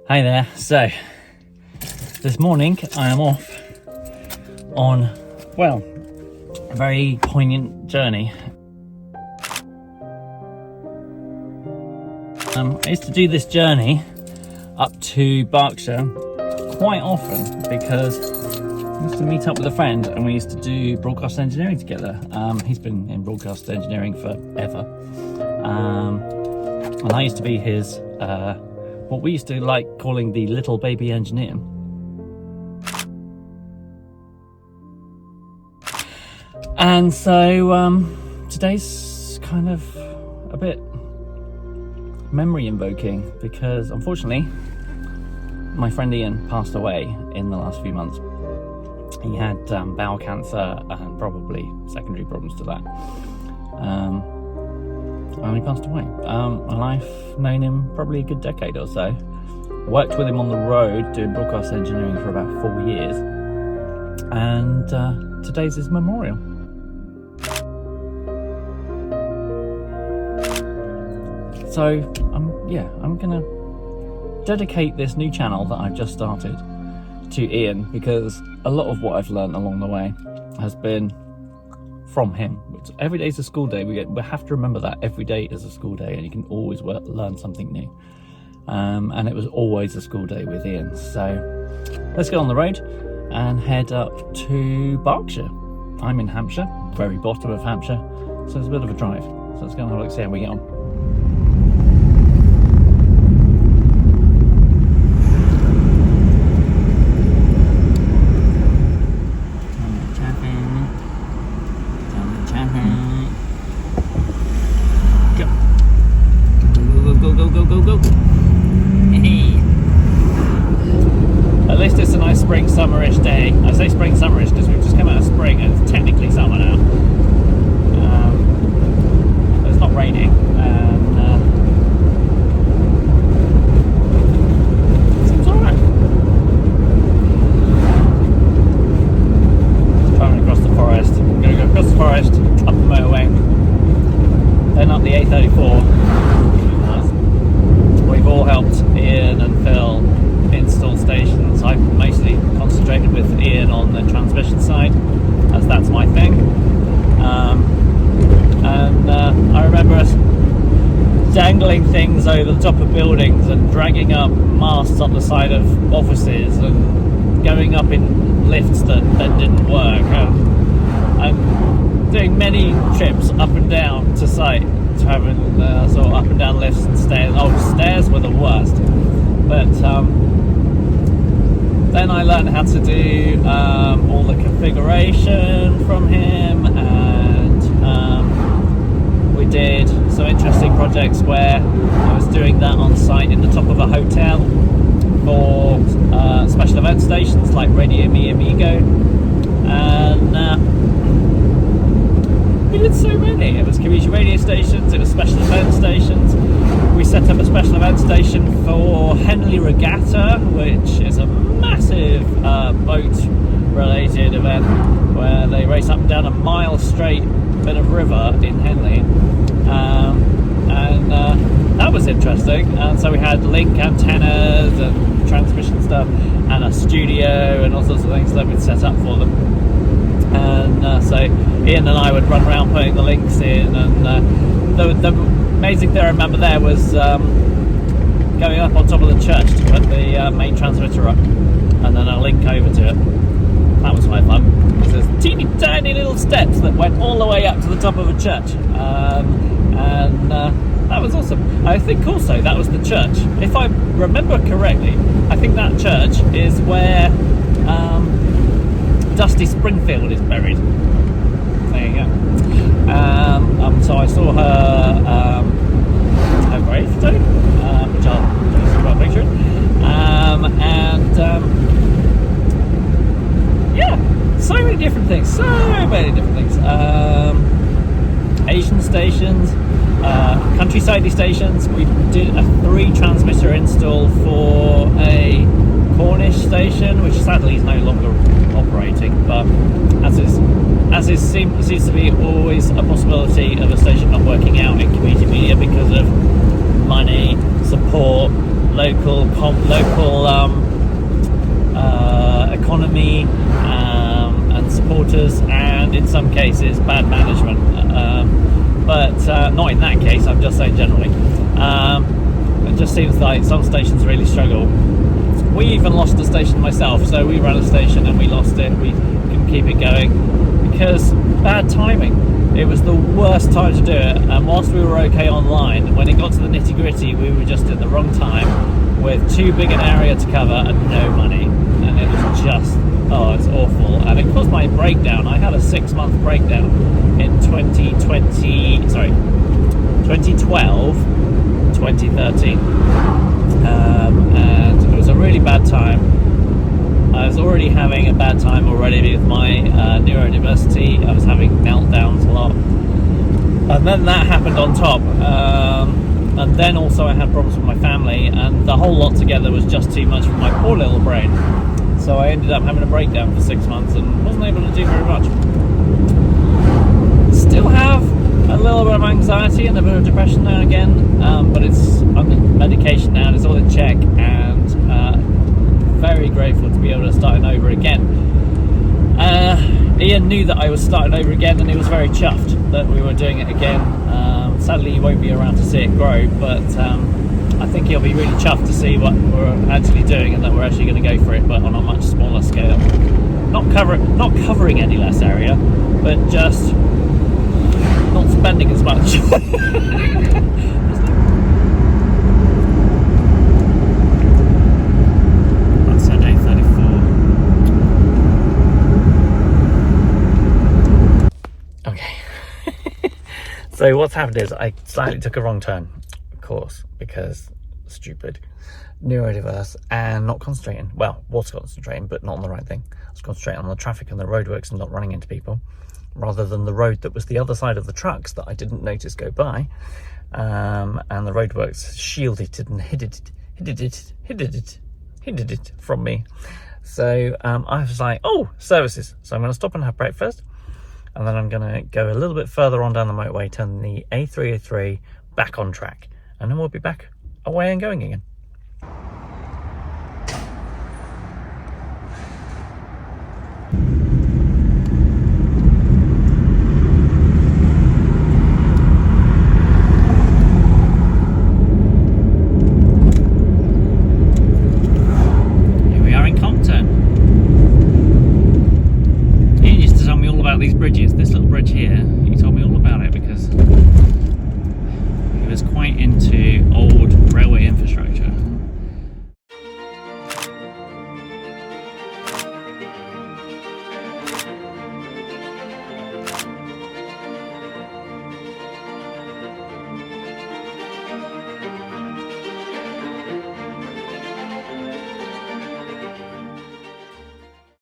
Hi there. So, this morning I am off on, well, a very poignant journey. I used to do this journey up to Berkshire quite often because I used to meet up with a friend and we used to do broadcast engineering together. He's been in broadcast engineering forever. And I used to be his, what we used to like calling the little baby engineer. And so today's kind of a bit memory invoking because unfortunately my friend Ian passed away in the last few months. He had bowel cancer and probably secondary problems to that. And he passed away. And I've known him probably a good decade or so. Worked with him on the road doing broadcast engineering for about 4 years. And today's his memorial. So I'm gonna dedicate this new channel that I've just started to Ian because a lot of what I've learned along the way has been from him. Every day is a school day. We have to remember that every day is a school day, and you can always learn something new. And it was always a school day with Ian. So let's get on the road and head up to Berkshire. I'm in Hampshire, very bottom of Hampshire, so it's a bit of a drive. So let's go and have a look, see how we get on. Spring summerish day. I say spring summerish because we've just come out of spring and it's technically summer now. But it's not raining and it seems alright. Just travelling across the forest. I'm going to go across the forest, up the motorway, then up the A34. We've all helped Ian and Phil install stations. I've mostly concentrated with Ian on the transmission side, as that's my thing. I remember us dangling things over the top of buildings and dragging up masts on the side of offices and going up in lifts that didn't work. And doing many trips up and down to site, having sort of up and down lifts and stairs. Oh, stairs were the worst. But then I learned how to do all the configuration from him, and we did some interesting projects where I was doing that on site in the top of a hotel for special event stations like Radio Mi Amigo, and we did so many. It was community radio stations, it was special event stations. We set up a special event station for Henley Regatta, which is a massive boat-related event where they race up and down a mile straight bit of river in Henley, and that was interesting. And so we had link antennas and transmission stuff and a studio and all sorts of things that we'd set up for them. And so Ian and I would run around putting the links in, and the amazing thing I remember there was going up on top of the church to put the main transmitter up and then a link over to it. That was quite fun. There's teeny tiny little steps that went all the way up to the top of a church, and that was awesome. I think also that was the church, if I remember correctly, I think that church is where Dusty Springfield is buried. There you go. So I saw her gravestone, which I'll put a picture. Yeah, so many different things. Asian stations, countryside stations. We did a 3 transmitter install for a Cornish station, which sadly is no longer operating, but seems to be always a possibility of a station not working out in community media because of money, support, local economy and supporters, and in some cases bad management, but not in that case. I'm just saying generally. It just seems like some stations really struggle. We even lost a station myself, so we ran a station and we lost it. We couldn't keep it going because bad timing. It was the worst time to do it, and whilst we were okay online, when it got to the nitty gritty, we were just in the wrong time with too big an area to cover and no money, and it was just, it's awful, and it caused my breakdown. I had a 6-month breakdown in 2012, 2013, and it was a really bad time. I was already having a bad time already with my neurodiversity. I was having meltdowns a lot, and then that happened on top, and then also I had problems with my family, and the whole lot together was just too much for my poor little brain. So I ended up having a breakdown for 6 months and wasn't able to do very much. Still have a little bit of anxiety and a bit of depression now and again, but it's under medication now and it's all in check, and very grateful to be able to start over again. Ian knew that I was starting over again, and he was very chuffed that we were doing it again. Sadly he won't be around to see it grow, but I think he'll be really chuffed to see what we're actually doing and that we're actually going to go for it, but on a much smaller scale. Not covering any less area, but just not spending as much. So what's happened is I slightly took a wrong turn, of course, because stupid, neurodiverse, and not concentrating. Well, was concentrating, but not on the right thing. I was concentrating on the traffic and the roadworks and not running into people, rather than the road that was the other side of the trucks that I didn't notice go by, and the roadworks shielded it and hid it from me. So I was like, oh, services. So I'm going to stop and have breakfast. And then I'm going to go a little bit further on down the motorway, turn the A303 back on track, and then we'll be back away and going again.